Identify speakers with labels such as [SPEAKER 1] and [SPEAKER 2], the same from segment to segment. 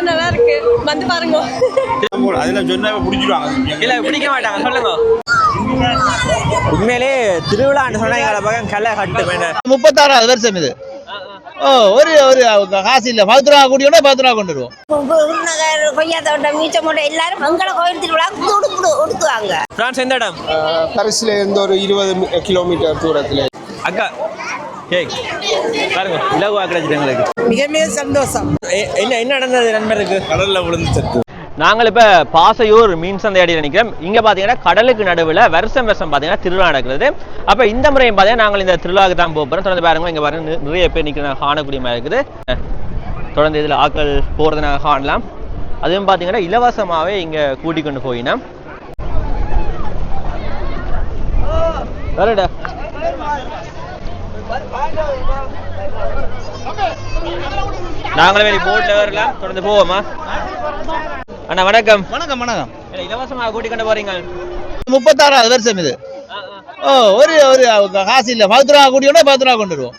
[SPEAKER 1] நல்லா இருக்கு, வந்து பாருங்க.
[SPEAKER 2] அதெல்லாம் சொன்னா பிடிச்சிடுவாங்க.
[SPEAKER 3] இல்ல பிடிக்க மாட்டாங்க, சொல்லுங்க. உண்மையிலே திருவிழான்னு சொன்னா எங்களை பக்கம் கலை கட்டு
[SPEAKER 4] 36வது வருஷம் இது. ஒரு ஒரு காசு இல்ல, 10 ரூபா கூடி 10 ரூபா கொண்டு வருவோம்.
[SPEAKER 1] கொய்யா தோட்டம், மீச்ச மூட்டை எல்லாரும் மங்கள கோயில் திருவிழா உடுத்துவாங்க.
[SPEAKER 3] பிரான்ஸ் எந்த இடம்?
[SPEAKER 5] பரிசுல இருந்து ஒரு 20 கிலோமீட்டர் தூரத்துல.
[SPEAKER 3] அக்கா கேக் பாருங்க, இலகுவா கிடைச்சிட்டு எங்களுக்கு
[SPEAKER 4] மிக மிக சந்தோஷம்.
[SPEAKER 3] என்ன நடந்தது நண்பருக்கு?
[SPEAKER 2] கடல்ல விழுந்து செத்து.
[SPEAKER 3] நாங்கள் இப்போ பாசையூர் மீன் சந்தையடியில் நிற்கிறோம். இங்கே பார்த்தீங்கன்னா கடலுக்கு நடுவில் வருஷம் பார்த்தீங்கன்னா திருவிழா நடக்கிறது. அப்போ இந்த முறையும் பார்த்தீங்கன்னா நாங்கள் இந்த திருவிழாவுக்கு தான் போகிறோம். தொடர்ந்து பாருங்க, இங்கே பாருங்க நிறைய பேர் நிற்கிற காணக்கூடிய மாதிரி இருக்குது. தொடர்ந்து இதில் ஆட்கள் போகிறத நாங்கள் காணலாம். அதுவும் பார்த்தீங்கன்னா இலவசமாகவே இங்கே கூட்டிக் கொண்டு போயினோம். வரடா நாங்களும் வெளியே போட்டில் வரலாம். தொடர்ந்து போவோமா? அண்ணா வணக்கம்.
[SPEAKER 4] வணக்கம் வணக்கம்.
[SPEAKER 3] இலவசமாக கூட்டிக் கொண்டு போறீங்க.
[SPEAKER 4] 36வது வருஷம் இது. ஒரு ஒரு காசு இல்ல, 10 ரூபா கூடி 10 ரூபா கொண்டு வருவோம்.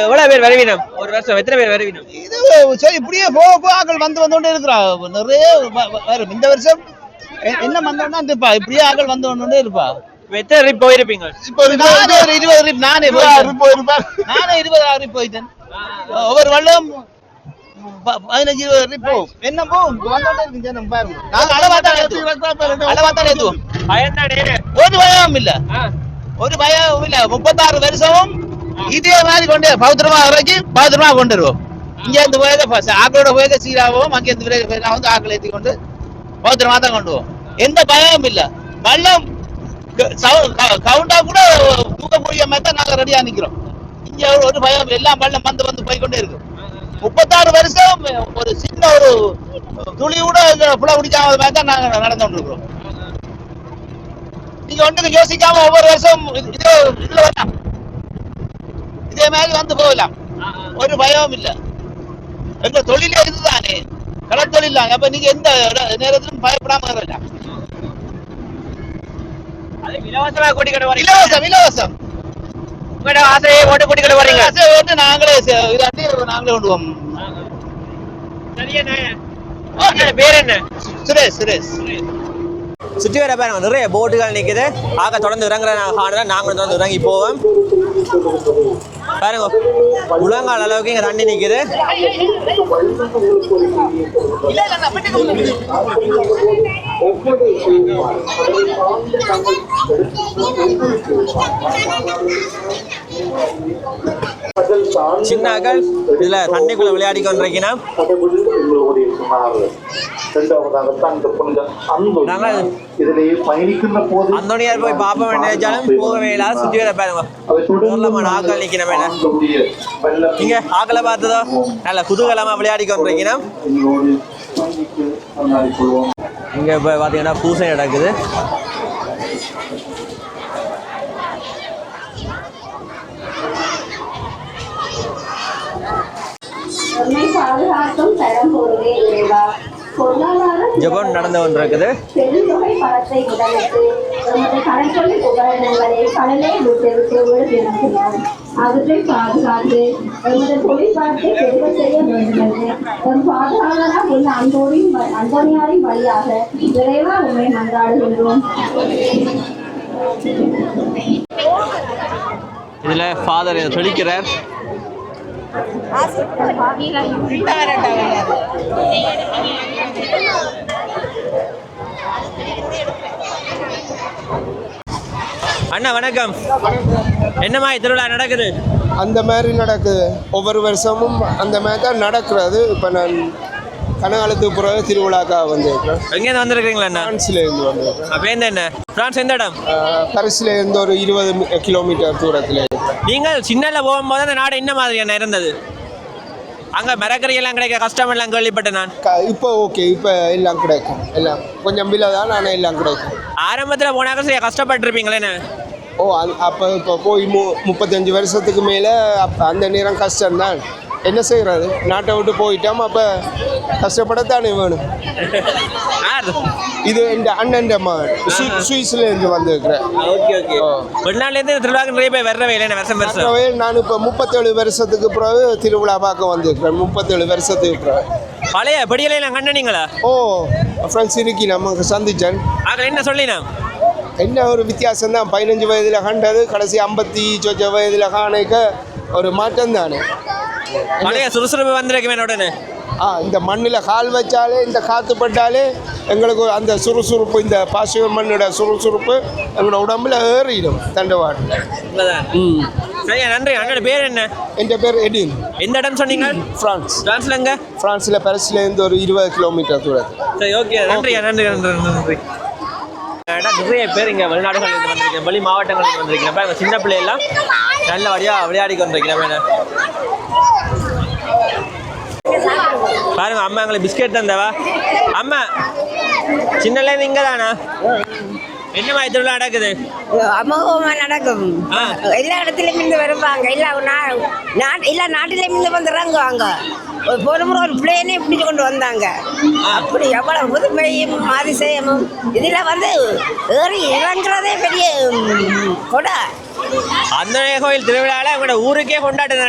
[SPEAKER 3] எவ்வளவு பேர் வருவீனம் ஒரு வருஷம்? எத்தனை பேர் வருவீனம்?
[SPEAKER 4] இது சரி, இப்படியே போக ஆக்கள் வந்துட்டே இருக்கிறா. நிறைய வரும். இந்த வருஷம் என்ன வந்தோம்னா இருப்பா, இப்படியே ஆக்கள் வந்துட்டே இருப்பா.
[SPEAKER 3] எத்தனை ட்ரிப் போயிருப்பீங்க?
[SPEAKER 4] இப்போ ஒரு 20 ட்ரிப் நானே போயிருப்பேன். நானே 20 ட்ரிப் போயிட்டேன். ஒவ்வொரு வருடம் 15-20 ட்ரிப் போகும். என்ன போகும் வந்துட்டே இருக்கு ஜனம் பாருங்க. நாங்க அளவாத்தான் ஏத்துவோம். ஒரு பயம் இல்ல, ஒரு பயம் இல்ல. 36 வருஷமும் இதே மாதிரி கொண்டு 10 ரூபா வரைக்கும் 10 ரூபா கொண்டு வருவோம். இங்க இருந்து போயத ஆக்களோட போயத சீராகவும் அங்கே இருந்து வந்து ஆக்களை ஏற்றி கொண்டு 10 ரூபா தான் கொண்டு போவோம். எந்த பயமும் இல்ல. வெள்ளம் கவுண்டா கூட தூக்க முடிய மாதிரி தான் நாங்க ரெடியா நிக்கிறோம். இங்க ஒரு பயம், எல்லாம் வெள்ளம் வந்து போய்கொண்டே இருக்கு. 36 வருஷம் ஒரு சின்ன ஒரு துளி கூட புல குடிக்காம மாதிரி தான் நாங்க நடந்து கொண்டிருக்கிறோம். நீங்க ஒன்றுக்கு யோசிக்காம ஒவ்வொரு வருஷம் இதுல வரலாம், இதே மாதிரி வந்து போகலாம். ஒரு பயமும் இல்ல. எங்க தொழிலே இதுதானே, கடற்தொழில் தான். அப்ப நீங்க எந்த நேரத்திலும் பயப்படாம வரலாம்.
[SPEAKER 3] இலவசமாக கூட்டிக்கிட்டு வரீங்க.
[SPEAKER 4] இலவசம் இலவசம்.
[SPEAKER 3] உங்களோட ஆசையை ஓட்டு கூட்டிக்கிட்டு வரீங்க.
[SPEAKER 4] ஆசையை ஓட்டு நாங்களே இதாட்டி நாங்களே கொண்டுவோம்.
[SPEAKER 3] பேர் என்ன?
[SPEAKER 4] சுரேஷ். சுரேஷ்.
[SPEAKER 3] சுற்றி வர பாருங்க, நிறைய போட்டுகள் நிற்குது. ஆக தொடர்ந்து இறங்குற நாங்களும் தொடர்ந்து இறங்கி போவோம். பாருங்க, முழங்கால் அளவுக்கு இங்க தண்ணி நிற்குது. சின்னாக்கள் இதுல தண்ணிக்குள்ள விளையாடி கொண்டிருக்கணும். அந்தோனியார் போய் பாப்ப வேண்டியாலும் போகவே இல்லாத சுற்றி வர பாருங்க. ஆக்கள் நிக்கணும். இங்க ஆக்களை பார்த்ததோ நல்ல குதூகலமா விளையாடி கொண்டிருக்கணும். இங்க இப்ப பாத்தீங்கன்னா பூசை நடக்குது. ஜெபம் நடந்து கொண்டிருக்குது.
[SPEAKER 6] அவற்றை பாதுகாத்து எமது தொழிற்பாட்டை பெருக செய்ய வேண்டும் என்று பாதுகாவலராக உள்ள அந்தோனியாரின் வழியாக விரைவா உண்மை மன்றாடுகின்றோம்.
[SPEAKER 3] இதுல ஃபாதர் இதை சொல்லிக்கிறார். அண்ணா வணக்கம். என்ன மாதிரி திருவிழா நடக்குது?
[SPEAKER 5] அந்த மாதிரி நடக்குது. ஒவ்வொரு வருஷமும் அந்த மாதிரி தான் நடக்கிறது. இப்போ நான் கனகாலத்துக்கு பிறகு திருவிழாக்காக வந்திருக்கேன்.
[SPEAKER 3] எங்கேருந்து வந்திருக்கீங்களா?
[SPEAKER 5] பிரான்ஸ்ல இருந்து வந்திருக்கேன்.
[SPEAKER 3] அப்போ என்ன பிரான்ஸ் எந்த இடம்?
[SPEAKER 5] பரிசுல இருந்து ஒரு 20 கிலோமீட்டர் தூரத்தில்.
[SPEAKER 3] நீங்கள் சின்னல போகும்போது அந்த நாடு என்ன மாதிரியான இருந்தது? அங்கே மரக்கறி எல்லாம் கிடைக்க கஷ்டம் எல்லாம் கேள்விப்பட்டேன் நான்.
[SPEAKER 5] இப்போ ஓகே, இப்போ எல்லாம் கிடைக்கும். எல்லாம் கொஞ்சம் விலை தான், ஆனால் எல்லாம் கிடைக்கும்.
[SPEAKER 3] ஆரம்பத்தில் போனாக்க சரி கஷ்டப்பட்டுருப்பீங்களே.
[SPEAKER 5] அப்போ இப்போ போய் 35 வருஷத்துக்கு மேலே அப்போ அந்த நேரம் கஷ்டம்தான். என்ன செய்கிறது, நாட்டை விட்டு போயிட்டோம். அப்போ கஷ்டப்படத்தானே வேணும். இது இந்த அண்ணன் மகன் சுவிஸ்லேருந்து வந்திருக்கிறேன்.
[SPEAKER 3] Okay okay. வெளிநாட்டிலேருந்து திருவிழாக்கு நிறைய பேர் வர்றவே இல்லை வருஷம் வருஷம்.
[SPEAKER 5] நான் இப்போ 37 வருஷத்துக்கு பிறகு திருவிழா பார்க்க வந்திருக்கிறேன். 37 வருஷத்துக்கு பிறகு.
[SPEAKER 3] பழைய படியெல்லாம் கண்டனீங்களா?
[SPEAKER 5] ஓ ஃப்ரெண்ட்ஸ் இன்னைக்கு நமக்கு சந்திச்சேன்.
[SPEAKER 3] அதில் என்ன சொல்லினா?
[SPEAKER 5] என்ன ஒரு வித்தியாசம் தான். 15 வயதில் கண்டது கடைசி 50 வயதில் காணிக்க ஒரு மாற்றம் தானே.
[SPEAKER 3] பழைய சுறுசுறுப்பு வந்திருக்குமே உடனே.
[SPEAKER 5] இந்த மண்ணில் கால் வச்சாலே, இந்த காற்று பட்டாலே எங்களுக்கு அந்த சுறுசுறுப்பு, இந்த பாசிவ மண்ணோட சுறுசுறுப்பு எங்களோட உடம்புல ஏறிடும் தண்டவாட்டில்.
[SPEAKER 3] சரியா, நன்றி. அண்ணோட பேர் என்ன?
[SPEAKER 5] என் பேர் எடின்.
[SPEAKER 3] எந்த இடம் சொன்னீங்க?
[SPEAKER 5] பிரான்ஸ்.
[SPEAKER 3] பிரான்ஸ்ல எங்க?
[SPEAKER 5] பிரான்ஸில் பாரிஸ்லேருந்து ஒரு 20 கிலோமீட்டர் தூரத்தில்.
[SPEAKER 3] சரி, ஓகே. நன்றி நன்றி நன்றி. நிறைய பேர் இங்கே வெளிநாடுகள் வந்திருக்கேன், வெளி மாவட்டங்களுக்கு வந்திருக்கேன். அப்போ எங்கள் சின்ன பிள்ளையெல்லாம் நல்ல வழியாக விளையாடி கொண்டிருக்கிறேன். பாருங்க, அம்மா எங்களுக்கு பிஸ்கெட் தந்தவா. அம்மா சின்னலேருந்து இங்கே தானா? என்ன மாதிரி திருவிழா நடக்குது?
[SPEAKER 1] அமோகமாக நடக்கும். எல்லா இடத்துலையும் இருந்து வருவாங்க. எல்லா நாட்டிலையும் இருந்து வந்து இறங்குவாங்க. ஒரு முறை ஒரு பிளேனே பிடிச்சு கொண்டு வந்தாங்க. அப்படி எவ்வளவு புதுமையும் அதிசயமும். இதில் வந்து ஏறி இறங்குறதே பெரிய கொடை.
[SPEAKER 3] அந்த கோயில் திருவிழாவில் எங்களோட ஊருக்கே கொண்டாடுது.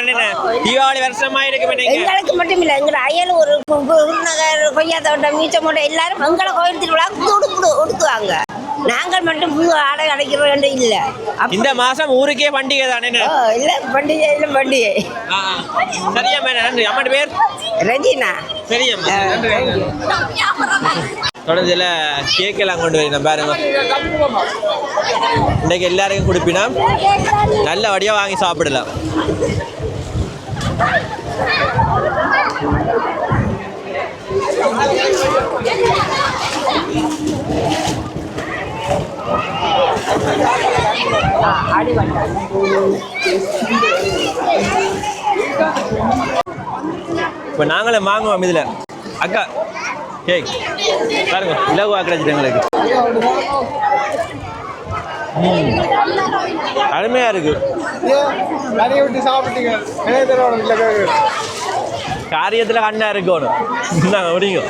[SPEAKER 3] தீபாவளி வருஷமா இருக்கு.
[SPEAKER 1] எங்களுக்கு மட்டும் இல்லை, எங்களோட அயல் ஒரு குருநகர், கொய்யா தோட்டம், மீச்சமோட்டை எல்லாரும் எங்களை கோயில் திருவிழா உடுத்துவாங்க. நாங்கள் மட்டும் புது ஆடை அடைக்கிறோம் இல்லை.
[SPEAKER 3] இந்த மாசம் ஊருக்கே பண்டிகை தானே?
[SPEAKER 1] இல்லை, பண்டிகை இல்லை, பண்டிகை.
[SPEAKER 3] சரியா மேடம், நன்றி. அம்மா பேர்
[SPEAKER 1] ரஜினா.
[SPEAKER 3] சரியா, தொடர்ந்து கேக்கெல்லாம் கொண்டு வரணும் பாருங்க. இன்றைக்கு எல்லாருக்கும் கொடுப்பினா நல்ல வடியாக வாங்கி சாப்பிடலாம். இப்போ நாங்களும் வாங்குவோம். இதில் அக்கா கேக் பாருங்க, இலகுவா கிடைச்சிட்டு எங்களுக்கு. அருமையா இருக்கு. காரியத்தில் கண்ணா இருக்கணும். முடியுங்க.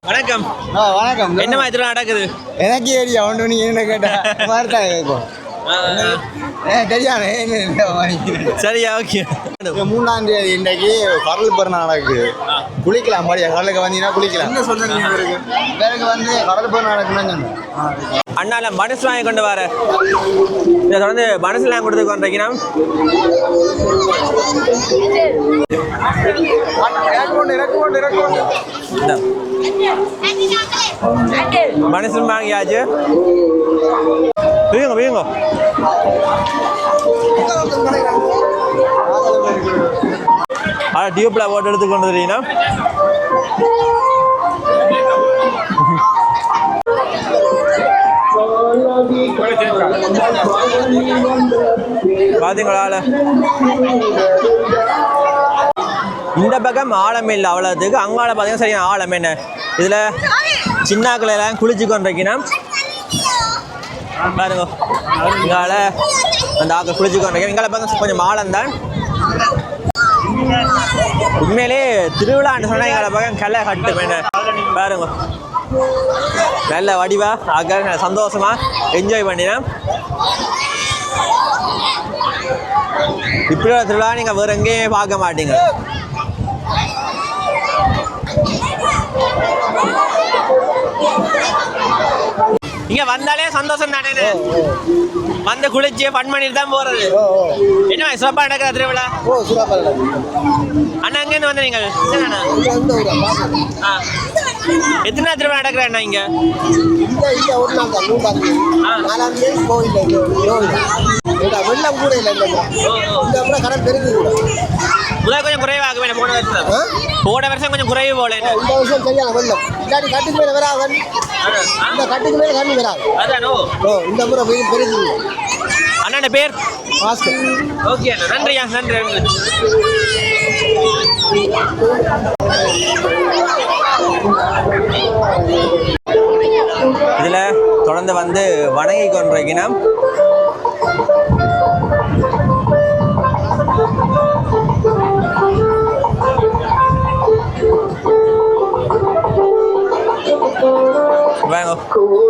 [SPEAKER 3] வணக்கம்.
[SPEAKER 4] வணக்கம்.
[SPEAKER 3] என்ன மாதிரி நடக்குது?
[SPEAKER 4] எனக்கு ஏரியா ஒன்று நீ என்ன கேட்டா மாதிரிதான் இருக்கும்.
[SPEAKER 3] சரியா, ஓகே.
[SPEAKER 4] 3ஆம் தேதி இன்றைக்கு கடல் பெருநாள் நடக்குது. குளிக்கலாம், பாடியா கடலுக்கு வந்தீங்கன்னா குளிக்கலாம். என்ன சொன்னீங்க? பேருக்கு வந்து கடல் பெருநாள் நடக்குன்னு
[SPEAKER 3] அண்ணால பனசு வாங்கி கொண்டு வர. இதை தொடர்ந்து பனசுலாம் கொடுத்து கொண்டிருக்கீங்கன்னா மனசு வாங்கியாச்சு. வீங்க வீங்க. டியூப்ல போட்டு எடுத்து கொண்டு வரீங்கன்னா பாத்தீங்களா? இந்த பக்கம் ஆழம் இல்லை அவ்வளோத்துக்கு. அங்கால பார்த்தீங்கன்னா சரியான ஆழம் என்ன. இதில் சின்னாக்கள் எல்லாம் குளிச்சு கொண்டிருக்கீங்கன்னா பாருங்க. இங்கால அந்த ஆக்கள் குளிச்சு கொண்டிருக்கேன். இங்கால பக்கம் கொஞ்சம் ஆழம்தான். உண்மையிலே திருவிழான்னு சொன்னால் எங்களை பக்கம் கல்லை கட்டு என்ன பாருங்க. நல்ல வடிவா ஆக்க சந்தோஷமா என்ஜாய் பண்ணினேன். இப்படி திருவிழா நீங்கள் வேறு எங்கேயுமே பார்க்க மாட்டீங்க. இங்க வந்தாலே சந்தோஷம் தானே. வந்து குளிச்சு ஃபன் பண்ணிட்டு தான் போறது. என்ன சிறப்பா நடக்கிற திருவிழா? அண்ணா அங்கேருந்து வந்து நீங்கள் எத்தனை திருவிழா நடக்கிற அண்ணா இங்க?
[SPEAKER 4] வெள்ளம் கூட இல்லை. கடல் பெருகு கூட
[SPEAKER 3] முதல் கொஞ்சம் குறைவாக போன வருஷம். போன வருஷம் கொஞ்சம் குறைவு போல.
[SPEAKER 4] இந்த வருஷம் சரியான வெள்ளம். இல்லாட்டி கட்டுக்கு மேலே வராது. இந்த கட்டுக்கு மேலே தண்ணி வராது.
[SPEAKER 3] அதானோ?
[SPEAKER 4] இந்த முறை பெருகு.
[SPEAKER 3] அண்ணா பேர்
[SPEAKER 4] பாஸ்கர்.
[SPEAKER 3] ஓகே, நன்றியா, நன்றி. இதுல தொடர்ந்து வந்து வணங்கி கொண்டிருக்கணும்.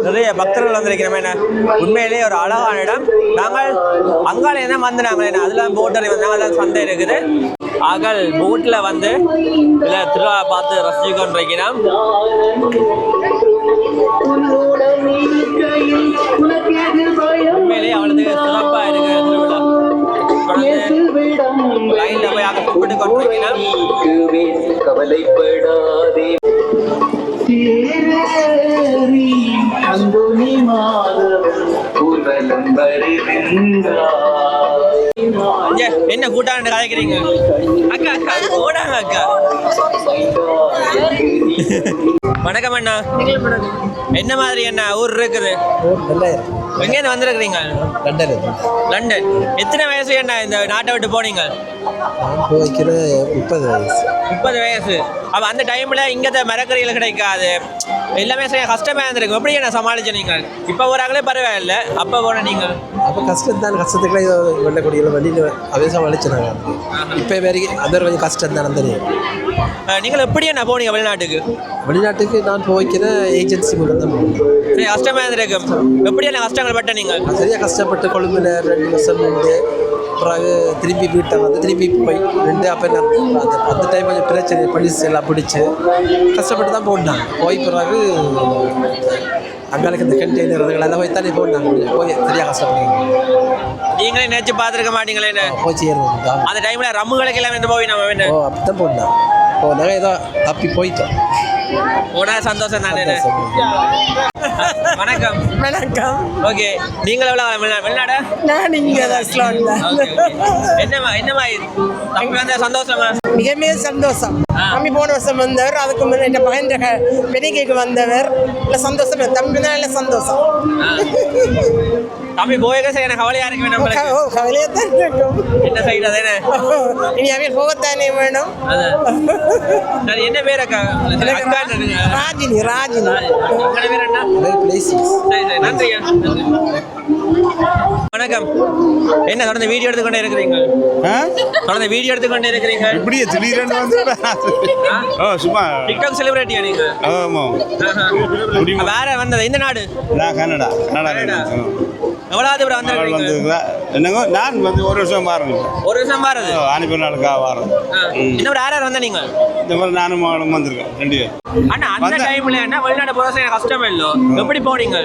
[SPEAKER 3] நிறைய பக்தர்கள் வந்திருக்கிறோம். என்ன உண்மையிலேயே ஒரு அழகான இடம். நாங்கள் அங்கால என்ன வந்து நாங்கள் என்ன அதெல்லாம் போட்டரை வந்தாங்க, அதெல்லாம் சந்தை இருக்குது. ஆகல் போட்ல வந்து இதில் திருவிழா பார்த்து ரசிச்சு கொண்டிருக்கிறோம். உண்மையிலேயே அவளுக்கு சிறப்பாக இருக்கு திருவிழா. லைன்ல போய் அங்கே கூப்பிட்டு கொண்டிருக்கிறோம். என்ன கூட்டாண்டு கலைக்கிறீங்க அக்கா? அக்கா ஓடாங்க அக்கா. வணக்கம் அண்ணா. என்ன மாதிரி என்ன ஊர் இருக்குது? எங்கேருந்து வந்திருக்கிறீங்க? லண்டன். எத்தனை வயசு என்ன இந்த நாட்டை விட்டு போனீங்க? 30 வயசு. அப்போ அந்த டைம்ல இங்கே மரக்கறிகள் கிடைக்காது, எல்லாமே சரியா கஷ்டமா இருந்திருக்கு. எப்படி என்ன சமாளிச்சு நீங்கள்? இப்போ போறாங்களே பரவாயில்ல, அப்போ போன நீங்கள்?
[SPEAKER 7] அப்போ கஷ்டம் தான். கஷ்டத்துக்குலாம் இதை வெள்ளக்கூடியில் வண்டியில் அதே சமாளிச்சுனாங்க. இப்போ வரைக்கும் அது கொஞ்சம் கஷ்டம் தான் தெரியும்.
[SPEAKER 3] நீங்கள் எப்படி என்ன போனீங்க வெளிநாட்டுக்கு?
[SPEAKER 7] வெளிநாட்டுக்கு நான் போய்க்கிற ஏஜென்சி மூலம் தான் போனேன்.
[SPEAKER 3] சரி, கஷ்டமா இருந்திருக்கு. எப்படி என்ன கஷ்டங்கள் பட்ட நீங்கள்?
[SPEAKER 7] சரியாக கஷ்டப்பட்டு கொழும்புல 2 வருஷம் நின்று பிறகு திரும்பி வீட்டை வந்து திரும்பி போய் நின்று அப்போ அந்த டைம் கொஞ்சம் பிரச்சனை போலீஸ் எல்லாம் பிடிச்சி கஷ்டப்பட்டு தான் போட்டாங்க. போய் பிறகு அங்களுக்கு இந்த கண்டெய்னர் அதெல்லாம் போய் தானே போட்டாங்க. போய் சரியாக கஷ்டப்படுங்க.
[SPEAKER 3] நீங்களே நினைச்சு பார்த்துருக்க மாட்டீங்களே
[SPEAKER 7] போய் சேருவோம்.
[SPEAKER 3] அந்த டைம்ல ரம்முகளுக்கு எல்லாம் வந்து போய் நம்ம வேணும்.
[SPEAKER 7] அப்படி தான் போட்டான். நாங்கள் ஏதோ தப்பி போயிட்டோம்.
[SPEAKER 3] போனா சந்தோஷம் தானே. வணக்கம்.
[SPEAKER 1] வணக்கம்.
[SPEAKER 3] ஓகே, நீங்கள் எவ்வளவு வெளிநாடு?
[SPEAKER 1] நான் இங்கே தான்.
[SPEAKER 3] என்னமா தம்பி வந்த சந்தோஷமா?
[SPEAKER 1] மிக மிக சந்தோஷம். தம்பி போன வருஷம் வந்தவர், அதுக்கு முன்னாடி என் மகன் பெருகைக்கு வந்தவர். இல்லை சந்தோஷம். தம்பி தான் இல்லை சந்தோஷம்.
[SPEAKER 3] தம்பி போயக சரி, எனக்கு கவலையா இருக்கு. வேணும்
[SPEAKER 1] கவலையாக தான் இருக்கும்.
[SPEAKER 3] என்ன சைடு அதே
[SPEAKER 1] இனி அவன் போகத்தானே வேணும்.
[SPEAKER 3] சரி, என்ன பேர் அக்கா?
[SPEAKER 1] ராஜினி. ராஜினி.
[SPEAKER 3] உங்களோட பேர் என்ன? சரி சரி, நன்றியா. வணக்கம். என்ன தொடர்ந்து வீடியோ எடுத்துக்கொண்டே இருக்கிறீங்க? தொடர்ந்து வீடியோ எடுத்துக்கொண்டே இருக்கிறீங்க.
[SPEAKER 2] இப்படியே திடீர்னு வந்து சும்மா
[SPEAKER 3] டிக்டாக் செலிபிரிட்டியா நீங்க?
[SPEAKER 2] ஆமா.
[SPEAKER 3] வேற வந்தது இந்த நாடு?
[SPEAKER 2] நான் கனடா.
[SPEAKER 3] எவ்வளவு பேர் வந்திருக்கீங்க?
[SPEAKER 2] என்னங்க, நான் வந்து 1 வருஷம் மாறேன்.
[SPEAKER 3] 1 வருஷம் மாறுது.
[SPEAKER 2] அனுப்பி நாளுக்காக வாரம்.
[SPEAKER 3] இன்னொரு யார் வந்த நீங்க?
[SPEAKER 2] இந்த மாதிரி நானும் மகனும் வந்திருக்கேன் 2 பேர்.
[SPEAKER 3] அண்ணா அந்த டைம்ல என்ன வெளிநாடு போறது கஷ்டம் இல்லோ? எப்படி போனீங்க?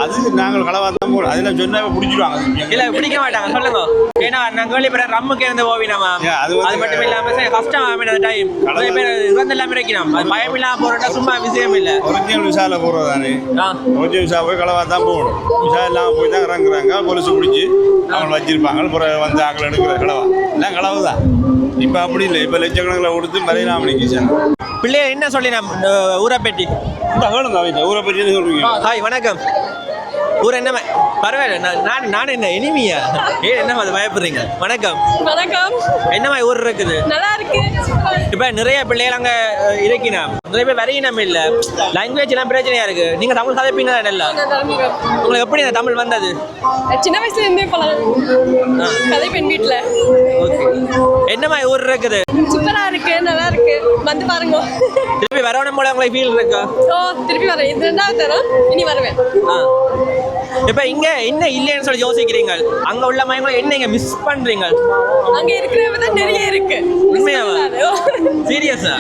[SPEAKER 2] அது நாங்கள் களவாதான் போறோம். அதில் சொன்னா பிடிச்சிடுவாங்க.
[SPEAKER 3] இல்ல பிடிக்க மாட்டாங்க, சொல்லுங்க. ஏன்னா நாங்கள் வெளியே ரம்முக்கு இருந்து போவினோமா, அது மட்டும் இல்லாம கஷ்டம் அந்த டைம். நிறைய பேர் இறந்து எல்லாம் இருக்கணும். அது பயம் இல்லாம போறோம்னா சும்மா விஷயம் இல்லை.
[SPEAKER 2] ஒரிஜினல் விசால போறது தானே. ஒரிஜினல் விசா போய் களவாதான் போகணும். விசா இல்லாமல் போய் தான் இறங்குறாங்க. போலீஸ் பிடிச்சி அவங்க வச்சிருப்பாங்க. அப்புறம் வந்து ஆக்கள் எடுக்கிற களவா எல்லாம் களவு தான். இப்போ அப்படி இல்லை. இப்போ லட்சக்கணக்கில் கொடுத்து மலையிலாமணிக்கு சார்
[SPEAKER 3] பிள்ளைய என்ன சொல்லி நான் ஊரை பெட்டி
[SPEAKER 2] ஊரை பற்றி சொல்றீங்க.
[SPEAKER 3] ஹாய், வணக்கம். ஊர் என்ன? பரவாயில்ல, நான் என்ன இனிமையா? என்ன பயப்படுறீங்க? வணக்கம்.
[SPEAKER 8] வணக்கம்.
[SPEAKER 3] என்னமா ஊர் இருக்குது?
[SPEAKER 8] நல்லா இருக்கு.
[SPEAKER 3] இப்ப நிறைய பிள்ளைகள் அங்க இருக்கணும், நிறைய பேர் வரையினம் இல்ல, லாங்குவேஜ் எல்லாம் பிரச்சனையா இருக்கு. நீங்க தமிழ் கதைப்பீங்க இல்ல? உங்களுக்கு எப்படி இந்த தமிழ் வந்தது?
[SPEAKER 8] சின்ன வயசுல இருந்தே கதை பெண் வீட்டுல.
[SPEAKER 3] ஓகே. என்னமா ஊர் இருக்குது?
[SPEAKER 8] சூப்பரா இருக்கு, நல்லா இருக்கு. வந்து பாருங்க.
[SPEAKER 3] திருப்பி வரணும் போல உங்களுக்கு ஃபீல் இருக்கா?
[SPEAKER 8] திருப்பி வரேன். இது 2வது தரம். இனி வருவேன்.
[SPEAKER 3] இப்ப இங்க என்ன இல்லைன்னு சொல்லி யோசிக்கிறீங்க? அங்க உள்ள மயங்களை என்ன இங்க மிஸ் பண்றீங்க?
[SPEAKER 8] அங்க இருக்கிறவங்க நிறைய இருக்கு.
[SPEAKER 3] உண்மையாவா? சீரியஸா?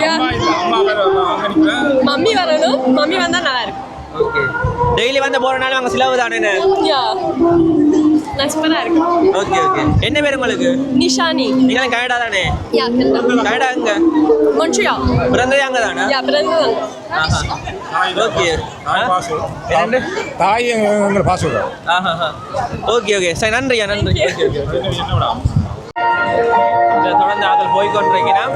[SPEAKER 8] மம்மி வரணும். மம்மி வந்தா நல்லா இருக்கு.
[SPEAKER 3] டெய்லி வந்து போறனால அங்க செலவு தானே?
[SPEAKER 8] நான் சூப்பரா இருக்கு.
[SPEAKER 3] Okay okay. என்ன பேர் உங்களுக்கு?
[SPEAKER 8] நிஷானி.
[SPEAKER 3] நீங்க கனடா தானே? கனடா எங்க?
[SPEAKER 8] மொன்ட்ரியால்.
[SPEAKER 3] பிறந்தது அங்க தானே?
[SPEAKER 8] பிறந்தது.
[SPEAKER 3] ஓகே.
[SPEAKER 9] தாய் எங்கள் பாஸ்வேர்டு.
[SPEAKER 3] ஓகே ஓகே, சரி, நன்றியா, நன்றி. தொடர்ந்து ஆக்கள் போய்கொண்டிருக்கிறோம்.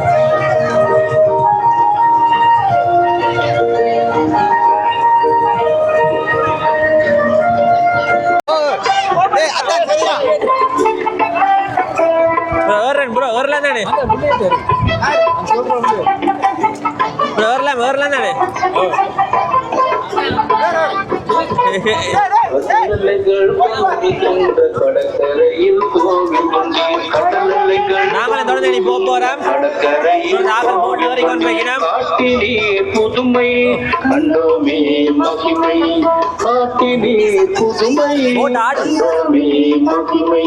[SPEAKER 3] ப்ரோ ஏறலாம் தானே? வேறலாம் தானே நாங்களும் தொடர்ந்து நீ போறோம் போட்டு வரைக்கும் வைக்கணும்
[SPEAKER 9] புதுமை கண்டோமே மகிமை காட்டினே புதுமை கண்டோமே மகிமை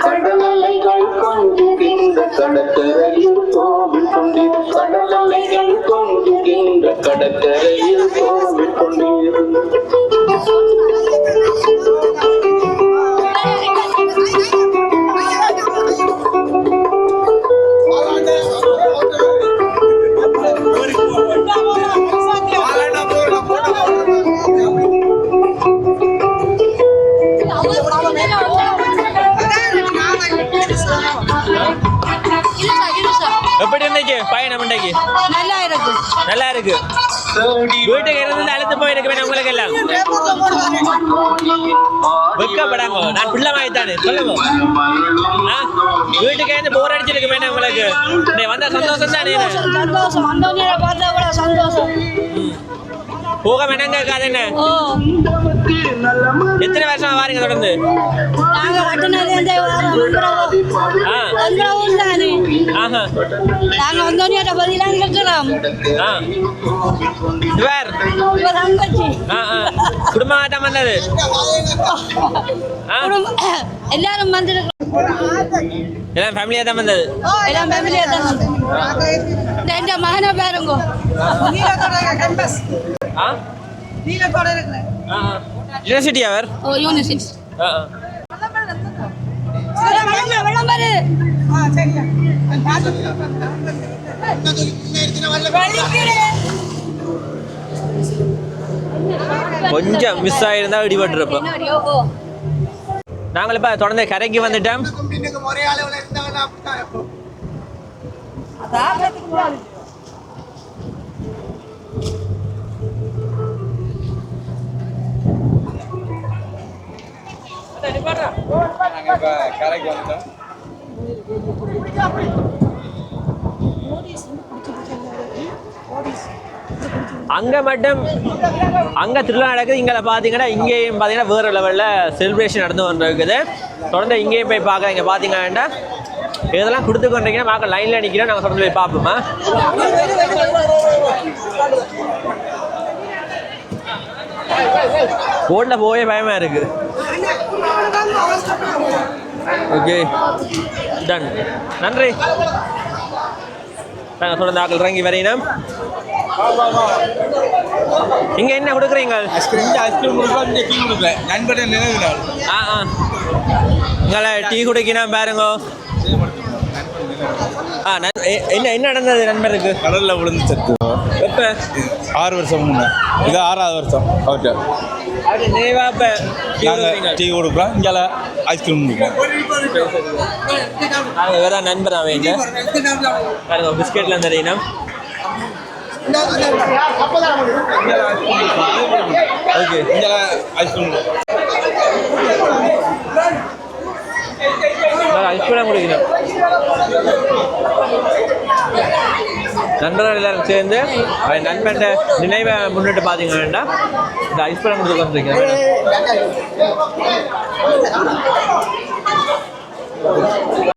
[SPEAKER 9] கடலைகள் கொண்டுகின்ற கடற்கரையில் கோவில் கொண்டு கடலைகள் கொண்டுகின்ற கடற்கரையில் கோவில் கொண்டிருந்த
[SPEAKER 3] எப்படி இருந்துச்சு பயணம் இன்றைக்கு? நல்லா இருக்கு. வீட்டுக்கு இருந்து அழுத்து போயிருக்கு உங்களுக்கு எல்லாம் வெக்கப்படாங்க. நான் பிள்ளை வாங்கித்தானே சொல்லுங்க. வீட்டுக்கு இருந்து போர் அடிச்சிருக்கு வேணும் உங்களுக்கு. வந்த சந்தோஷம் தானே? போக வேணாங்க இருக்காது என்ன? எத்தனை வருஷமா வாரீங்க தொடர்ந்து? குடும்பம் வந்தது
[SPEAKER 8] எல்லாரும் வந்து
[SPEAKER 3] எல்லாம் ஃபேமிலியா தான் வந்தது.
[SPEAKER 8] எல்லாம் ஃபேமிலியா தான் வந்து மகனை பாருங்க.
[SPEAKER 3] யூனிவர்சிட்டி அவர்
[SPEAKER 8] யூனிவர்சிட்டி
[SPEAKER 3] கொஞ்சம் மிஸ் ஆயிருந்தா இடிபட்டிருப்போம். நாங்கள் இப்ப தொடர்ந்து கரைக்கு வந்துட்டோம்.
[SPEAKER 2] கரைக்கு வந்துட்டோம்.
[SPEAKER 3] அங்கே மட்டும் அங்கே திருவிழா நடக்குது. இங்கே பார்த்தீங்கன்னா இங்கேயும் பார்த்தீங்கன்னா வேறு லெவலில் செலிப்ரேஷன் நடந்து கொண்டு இருக்குது. தொடர்ந்து இங்கேயும் போய் பார்க்க இங்கே பார்த்தீங்கன்னா இதெல்லாம் கொடுத்து கொண்டீங்கன்னா மக்கள் லைனில் நிற்கிறோம். நாங்கள் தொடர்ந்து போய் பார்ப்போமா. போட்டில் போவே பயமாக இருக்குது. ஓகே டன் நன்றி. நாங்கள் தொடர்ந்து ஆக்கள் இறங்கி வரையினோம். இங்க என்ன கொடுக்குறீங்க? டீ குடிக்கணும் பாருங்க. என்ன என்ன நடந்தது நண்பருக்கு?
[SPEAKER 2] கடலில் விழுந்து செத்து.
[SPEAKER 3] எப்போ?
[SPEAKER 2] 6 வருஷம் முன்னே. இது 6வது வருஷம் அவர்கிட்ட.
[SPEAKER 3] நினைவா இப்போ
[SPEAKER 2] டீ கொடுக்குறோம். இங்கே ஐஸ்கிரீம் கொடுப்போம்.
[SPEAKER 3] நாங்கள் வேற நண்பர் அவங்க பாருங்க பிஸ்கெட்லாம் தெரியணும்.
[SPEAKER 2] ஓகே இங்கே ஐஸ்கிரீம்
[SPEAKER 3] ஐஸ்கிரீம் குடிக்கணும். நண்பர்கள் எல்லாரும் சேர்ந்து நண்பன் நினைவை முன்னிட்டு பார்த்தீங்கன்னா இந்த ஐஸ்கிரீம் கொடுத்து வந்துருக்கீங்க.